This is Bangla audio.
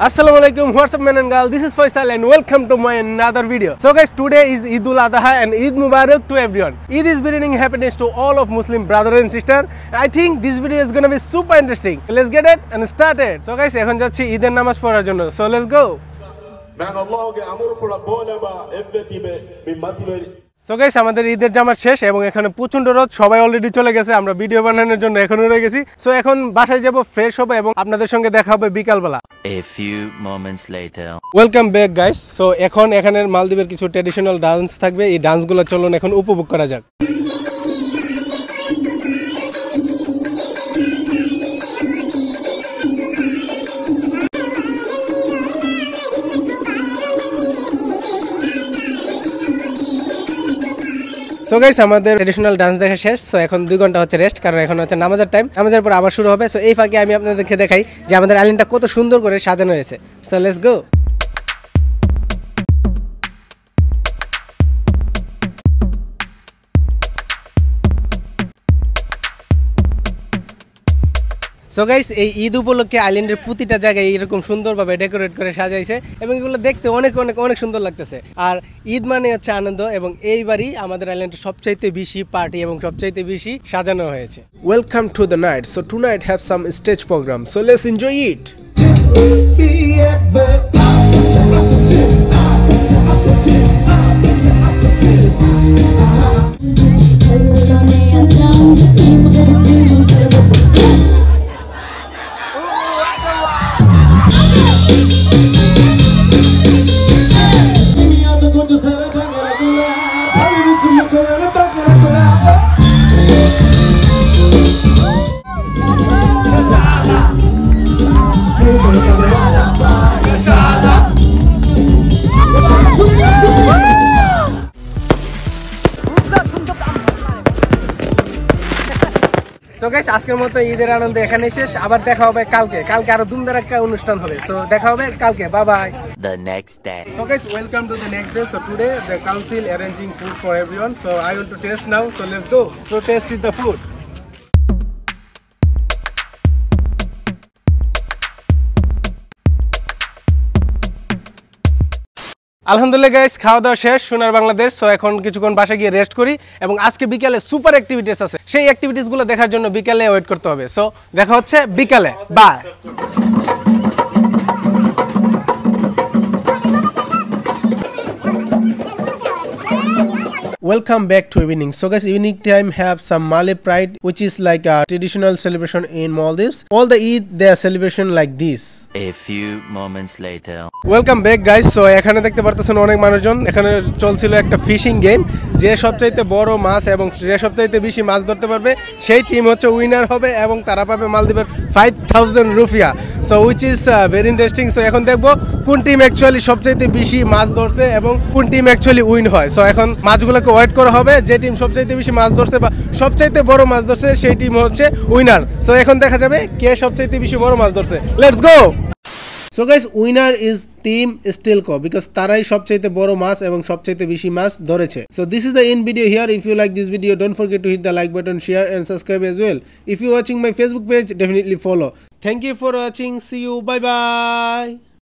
Assalamualaikum, what's up man and girl, this is Faisal and welcome to my another video. So guys, today is Eid ul Adha and Eid Mubarak to everyone. Eid is bringing happiness to all of Muslim brother and sister. I think this video is gonna be super interesting. Let's get it and start it. So guys, এখন যাচ্ছি ঈদের নামাজ পড়ার জন্য. So let's go. So guys, আমাদের ঈদের জামাত শেষ এবং এখানে প্রচন্ড রোদ, সবাই অলরেডি চলে গেছে, আমরা ভিডিও বানানোর জন্য এখনো রয়ে গেছি। সো এখন বাসায় যাব, ফ্রেশ হবে এবং আপনাদের সঙ্গে দেখা হবে বিকালবেলা। A few moments later. Welcome back guys. So এখন এখানের মালদ্বীপের কিছু ট্র্যাডিশনাল ডান্স থাকবে, এই ডান্সগুলো চলুন এখন উপভোগ করা যাক। সো গাইস, আমাদের ট্র্যাডিশনাল ডান্স দেখা শেষ। সো এখন 2 ঘন্টা হচ্ছে রেস্ট, কারণ এখন হচ্ছে নামাজের টাইম। নামাজের পর আবার শুরু হবে। সো এই ফাঁকে আমি আপনাদেরকে দেখাই যে আমাদের আইল্যান্ডটা কত সুন্দর করে সাজানো হয়েছে। So let's go. So guys, এই ঈদ উপলক্ষে আইল্যান্ডের প্রতিটা জায়গায় এরকম সুন্দরভাবে ডেকোরেট করে সাজাইছে এবং এগুলো দেখতে অনেক অনেক অনেক সুন্দর লাগতেছে। আর ঈদ মানে হচ্ছে আনন্দ এবং এইবারই আমাদের আইল্যান্ডে সবচাইতে বেশি পার্টি এবং সবচাইতে বেশি সাজানো হয়েছে। Welcome to the night. So tonight have some stage program, so let's enjoy it. So guys, আজকের মতো ঈদের আনন্দ এখানেই শেষ। আবার দেখা হবে কালকে আরো ধুমধারাক্কা অনুষ্ঠান হবে। সো দেখা হবে কালকে, bye bye. The next day. So guys, welcome to the next day. So today the council arranging food for everyone. So I want to taste now. So let's go. So taste is the food. আলহামদুলিল্লাহ গাইস, খাওয়া দাওয়া শেষ সোনার বাংলাদেশ। সো এখন কিছুক্ষণ বাসায় গিয়ে রেস্ট করি এবং আজকে বিকালে সুপার অ্যাক্টিভিটিস আছে, সেই অ্যাক্টিভিটিসগুলো দেখার জন্য বিকালে ওয়েট করতে হবে। সো দেখা হচ্ছে বিকালে, by. Welcome back to evening. So guys, evening time have some Malay Pride, which is like a traditional celebration in Maldives. All the Eid, their celebration like this. A few moments later. Welcome back guys. So এখানে দেখতে পারতেছেন অনেক মানুষজন। এখানে চলছিল একটা ফিশিং গেম, যে সবচাইতে বড় মাছ এবং যে সবচাইতে বেশি মাছ ধরতে পারবে সেই টিম হচ্ছে উইনার হবে এবং তারা পাবে মালদ্বীপের 5000 রুপিয়া। So which is very interesting. So এখন দেখবো কোন টিম অ্যাকচুয়ালি সবচাইতে বেশি মাছ ধরছে এবং কোন টিম অ্যাকচুয়ালি উইন হয়। সো এখন মাছগুলোকে ওয়েট করা হবে, যে টিম সবচাইতে বেশি মাছ ধরছে বা সবচাইতে বড় মাছ ধরছে সেই টিম হচ্ছে উইনার। সো এখন দেখা যাবে কে সবচাইতে বেশি বড় মাছ ধরছে। Let's go. So guys, winner is team Stelco because তারাই সবচাইতে বড় মাছ এবং সবচাইতে বেশি মাছ ধরেছে। So this is the end video here. If you like this video, don't forget to hit the like button, share and subscribe as well. If you're watching my Facebook page, definitely follow. Thank you for watching. See you. Bye bye.